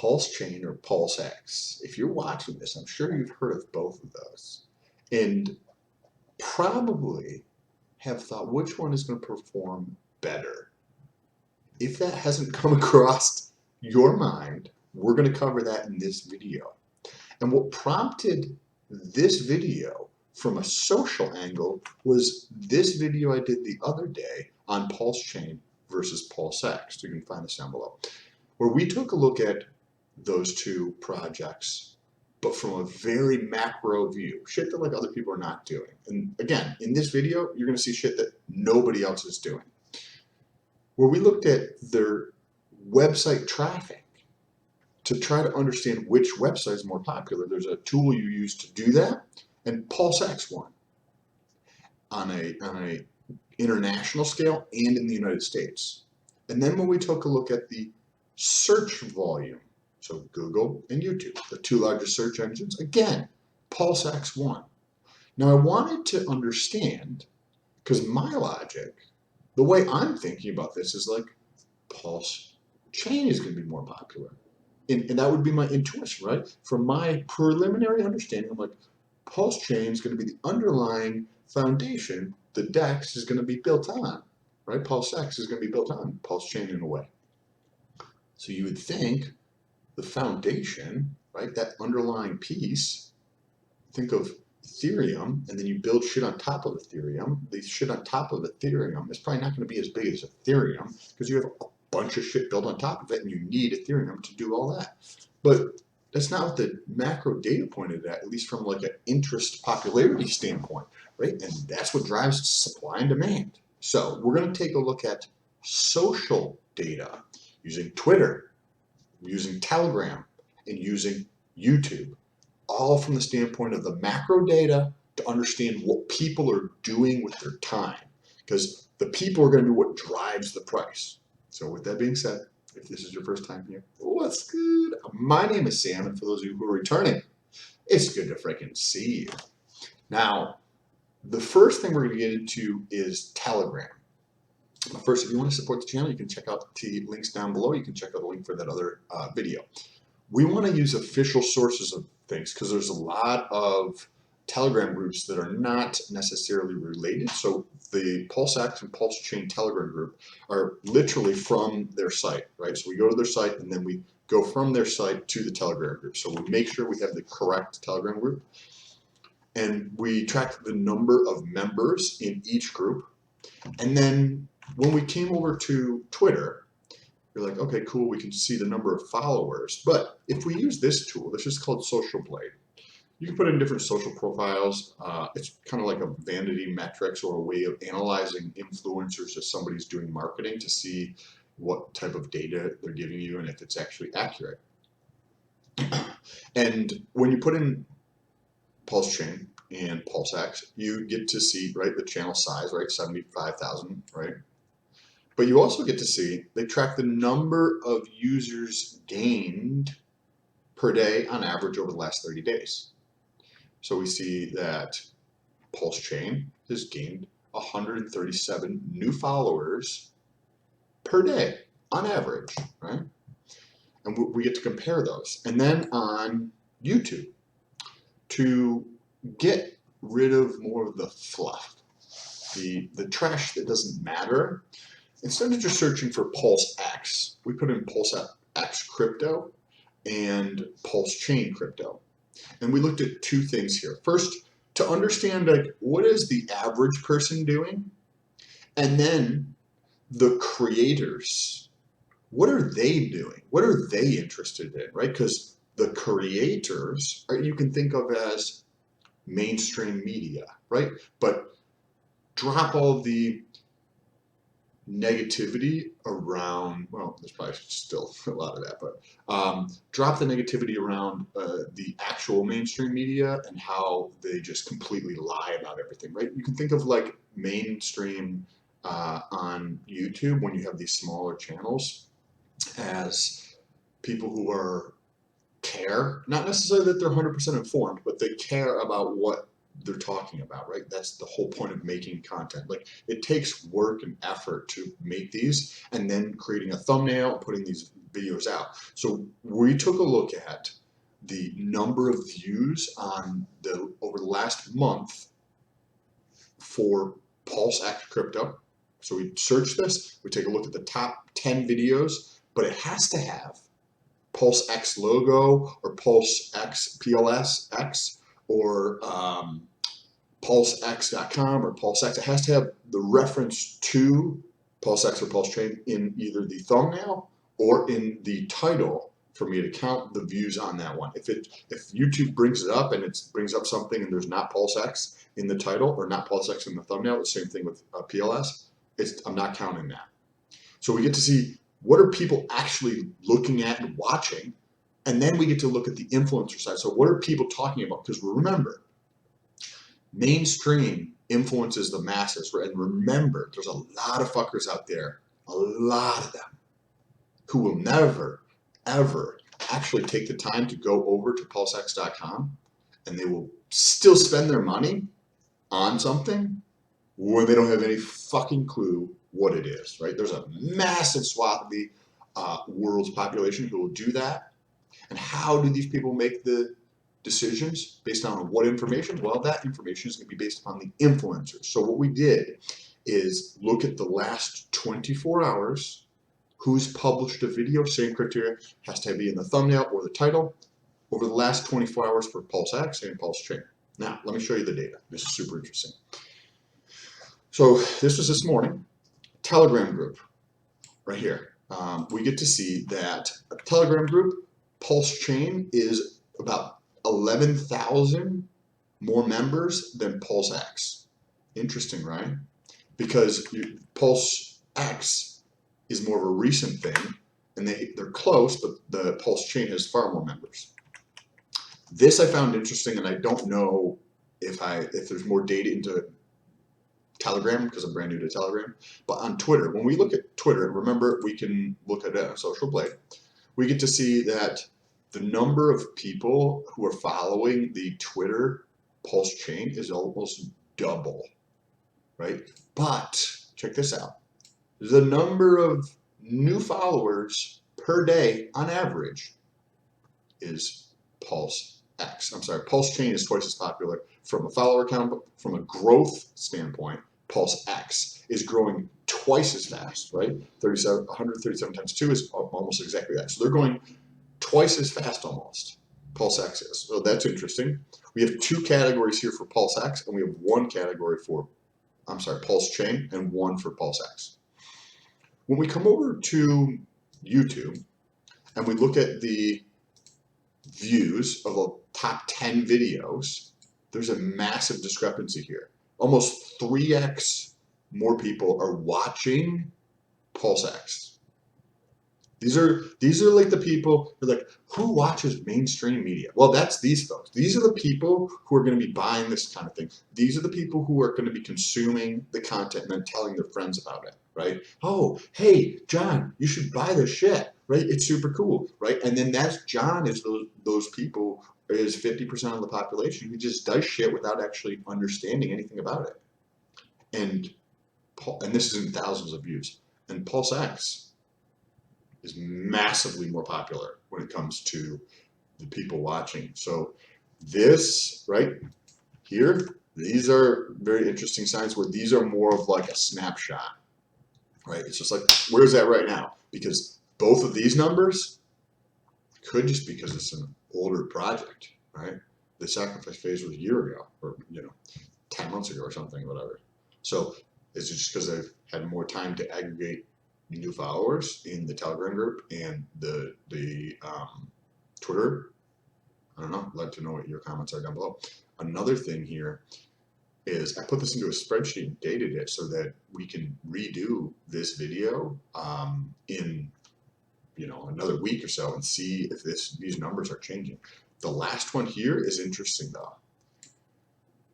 Pulsechain or Pulsex. If you're watching this, I'm sure you've heard of both of those and probably have thought which one is going to perform better. If that hasn't come across your mind, we're going to cover that in this video. And what prompted this video from a social angle was this video I did the other day on Pulsechain versus Pulsex. You can find this down below, where we took a look at those two projects, but from a very macro view, shit that like other people are not doing. And again, in this video, you're going to see shit that nobody else is doing, where we looked at their website traffic to try to understand which website is more popular. There's a tool you use to do that, and Pulsex won on a international scale and in the United States. And then when we took a look at the search volume, so Google and YouTube, the two largest search engines, again, Pulsex won. Now I wanted to understand, because my logic, the way I'm thinking about this is like Pulsechain is going to be more popular. And that would be my intuition, right? From my preliminary understanding, I'm like, Pulsechain is going to be the underlying foundation the DEX is going to be built on, right? Pulsex is going to be built on Pulsechain in a way. So you would think the foundation, right, that underlying piece, think of Ethereum, and then you build shit on top of Ethereum. The shit on top of Ethereum is probably not going to be as big as Ethereum because you have a bunch of shit built on top of it and you need Ethereum to do all that. But that's not what the macro data pointed at least from like an interest popularity standpoint, right? And that's what drives supply and demand. So we're going to take a look at social data using Twitter, using Telegram, and using YouTube, all from the standpoint of the macro data to understand what people are doing with their time, because the people are going to be what drives the price. So with that being said, if this is your first time here, what's good? My name is Sam, and for those of you who are returning, it's good to freaking see you. Now, the first thing we're going to get into is Telegram. First, if you want to support the channel, you can check out the links down below. You can check out the link for that other video. We want to use official sources of things because there's a lot of Telegram groups that are not necessarily related. So the Pulsex and Pulsechain Telegram group are literally from their site, right? So we go to their site and then we go from their site to the Telegram group. So we make sure we have the correct Telegram group, and we track the number of members in each group. And then when we came over to Twitter, you're like, okay, cool, we can see the number of followers. But if we use this tool, this is called Social Blade. You can put in different social profiles. It's kind of like a vanity metrics or a way of analyzing influencers as somebody's doing marketing to see what type of data they're giving you and if it's actually accurate. And when you put in Pulsechain and Pulsex, you get to see, right, the channel size, right, 75,000, right? But you also get to see, they track the number of users gained per day on average over the last 30 days. So we see that Pulsechain has gained 137 new followers per day on average, right? And we get to compare those. And then on YouTube, to get rid of more of the fluff, the trash that doesn't matter, instead of just searching for Pulsex, we put in Pulsex crypto and Pulsechain crypto. And we looked at two things here. First, to understand like what is the average person doing? And then the creators, what are they doing? What are they interested in, right? Because the creators, you can think of as mainstream media, right? But drop all of the negativity around, well, there's probably still a lot of that, but drop the negativity around the actual mainstream media and how they just completely lie about everything, right? You can think of like mainstream on YouTube when you have these smaller channels as people who are care, not necessarily that they're 100% informed, but they care about what they're talking about, right? That's the whole point of making content. Like it takes work and effort to make these, and then creating a thumbnail, putting these videos out. So we took a look at the number of views on over the last month for Pulsex crypto. So we search this, we take a look at the top 10 videos, but it has to have Pulsex logo or Pulsex PLSX or Pulsex.com or Pulsex. It has to have the reference to Pulsex or Pulsechain in either the thumbnail or in the title for me to count the views on that one. If YouTube brings it up and it brings up something and there's not Pulsex in the title or not Pulsex in the thumbnail, the same thing with PLS, I'm not counting that. So we get to see what are people actually looking at and watching, and then we get to look at the influencer side. So what are people talking about? Because remember, mainstream influences the masses, and remember, there's a lot of fuckers out there, a lot of them, who will never, ever actually take the time to go over to Pulsex.com, and they will still spend their money on something when they don't have any fucking clue what it is, right? There's a massive swath of the world's population who will do that. And how do these people make the decisions based on what information? Well, that information is going to be based upon the influencers. So what we did is look at the last 24 hours, who's published a video, same criteria, has to be in the thumbnail or the title, over the last 24 hours for Pulsex and Pulsechain. Now, let me show you the data. This is super interesting. So this was this morning, Telegram group, right here. We get to see that a Telegram group, Pulsechain, is about 11,000 more members than Pulsex. Interesting, right? Because Pulsex is more of a recent thing, and they're close, but the Pulsechain has far more members. This I found interesting, and I don't know if there's more data into Telegram, because I'm brand new to Telegram, but on Twitter, when we look at Twitter, remember we can look at a social blade, we get to see that the number of people who are following the Twitter Pulsechain is almost double, right? But check this out. The number of new followers per day on average is Pulsechain is twice as popular from a follower count, but from a growth standpoint, Pulsex is growing twice as fast, right? 137 times 2 is almost exactly that. So they're going twice as fast almost, Pulsex is. So that's interesting. We have 2 categories here for Pulsex, and we have 1 category for, Pulsechain, and 1 for Pulsex. When we come over to YouTube and we look at the views of the top 10 videos, there's a massive discrepancy here. Almost 3x more people are watching Pulsex. These are like the people who are like, who watches mainstream media? Well, that's these folks. These are the people who are going to be buying this kind of thing. These are the people who are going to be consuming the content and then telling their friends about it, right? Oh, hey, John, you should buy this shit, right? It's super cool, right? And then John is those people is 50% of the population who just does shit without actually understanding anything about it. And this is in thousands of views. And Pulsex is massively more popular when it comes to the people watching. So this right here, these are very interesting signs where these are more of like a snapshot, right? It's just like, where's that right now? Because both of these numbers could just because it's an older project, right? The sacrifice phase was a year ago, or 10 months ago or something, whatever. So is it just because they've had more time to aggregate new followers in the Telegram group and the Twitter? I don't know. I'd like to know what your comments are down below. Another thing here is I put this into a spreadsheet and dated it so that we can redo this video in another week or so and see if these numbers are changing. The last one here is interesting though.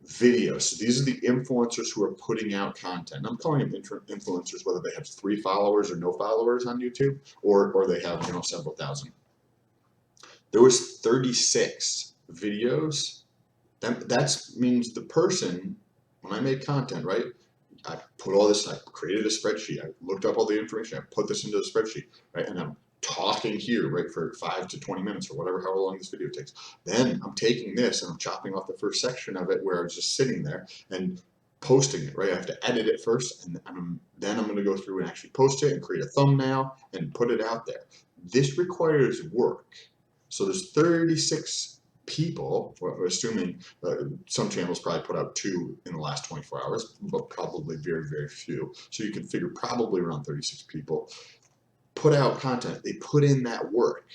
Videos. So these are the influencers who are putting out content. I'm calling them influencers, whether they have 3 followers or no followers on YouTube, or they have several thousand. There was 36 videos. That means the person, when I make content, right? I put all this. I created a spreadsheet. I looked up all the information. I put this into the spreadsheet, right? And I'm talking here, right, for 5 to 20 minutes or whatever, however long this video takes. Then I'm taking this and I'm chopping off the first section of it where I was just sitting there and posting it, right? I have to edit it first, and then I'm going to go through and actually post it and create a thumbnail and put it out there. This requires work. So there's 36 people, we're assuming some channels probably put out 2 in the last 24 hours, but probably very, very few. So you can figure probably around 36 people put out content. They put in that work,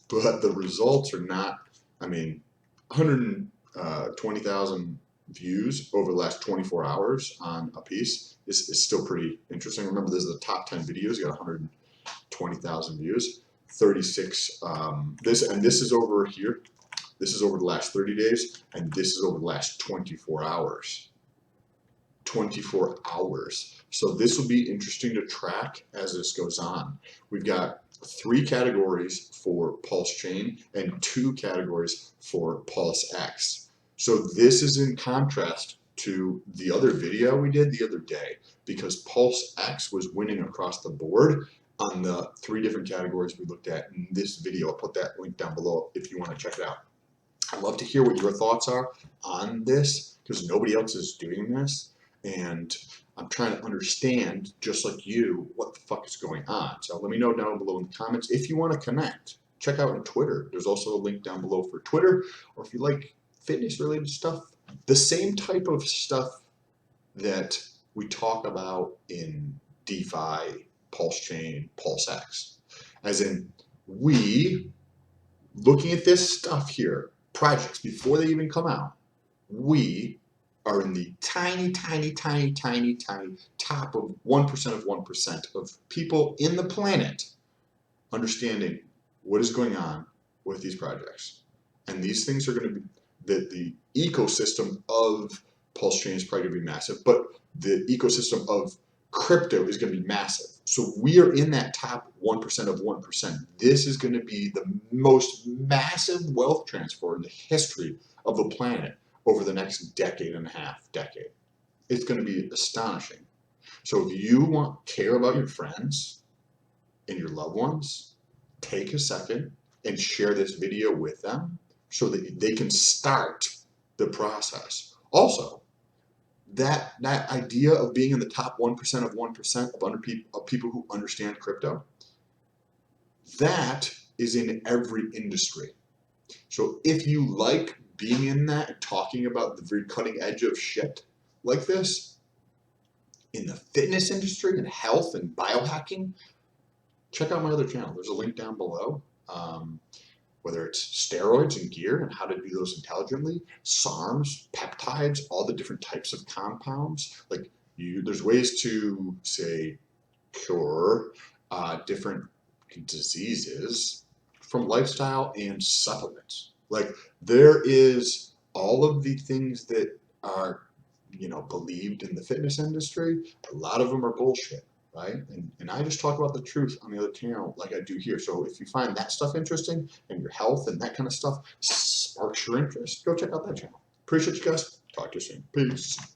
but the results are not, I mean, 120,000 views over the last 24 hours on a piece is still pretty interesting. Remember, this is the top 10 videos, you got 120,000 views, 36, this is over here. This is over the last 30 days, and this is over the last 24 hours. 24 hours. So this will be interesting to track as this goes on. We've got 3 categories for Pulsechain and 2 categories for Pulsex. So this is in contrast to the other video we did the other day, because Pulsex was winning across the board on the 3 different categories we looked at in this video. I'll put that link down below if you want to check it out. I'd love to hear what your thoughts are on this, because nobody else is doing this. And I'm trying to understand, just like you, what the fuck is going on. So let me know down below in the comments. If you want to connect, check out on Twitter. There's also a link down below for Twitter. Or if you like fitness related stuff, the same type of stuff that we talk about in DeFi, Pulsechain, Pulsex. As in, we, looking at this stuff here, projects, before they even come out, we are in the tiny, tiny, tiny, tiny, tiny top of 1% of 1% of people in the planet understanding what is going on with these projects. And these things are going to be, the ecosystem of Pulsechain is probably going to be massive, but the ecosystem of crypto is going to be massive. So we are in that top 1% of 1%. This is going to be the most massive wealth transfer in the history of the planet over the next decade. It's going to be astonishing. So if you care about your friends and your loved ones, take a second and share this video with them so that they can start the process. Also, that idea of being in the top 1% of 1% of people who understand crypto, that is in every industry. So if you like being in that and talking about the very cutting edge of shit like this in the fitness industry and health and biohacking, check out my other channel. There's a link down below. Whether it's steroids and gear and how to do those intelligently, SARMs, peptides, all the different types of compounds. Like there's ways to, say, cure different diseases from lifestyle and supplements. Like there is all of the things that are, believed in the fitness industry. A lot of them are bullshit, right? And I just talk about the truth on the other channel like I do here. So if you find that stuff interesting and your health and that kind of stuff sparks your interest, go check out that channel. Appreciate you guys. Talk to you soon. Peace.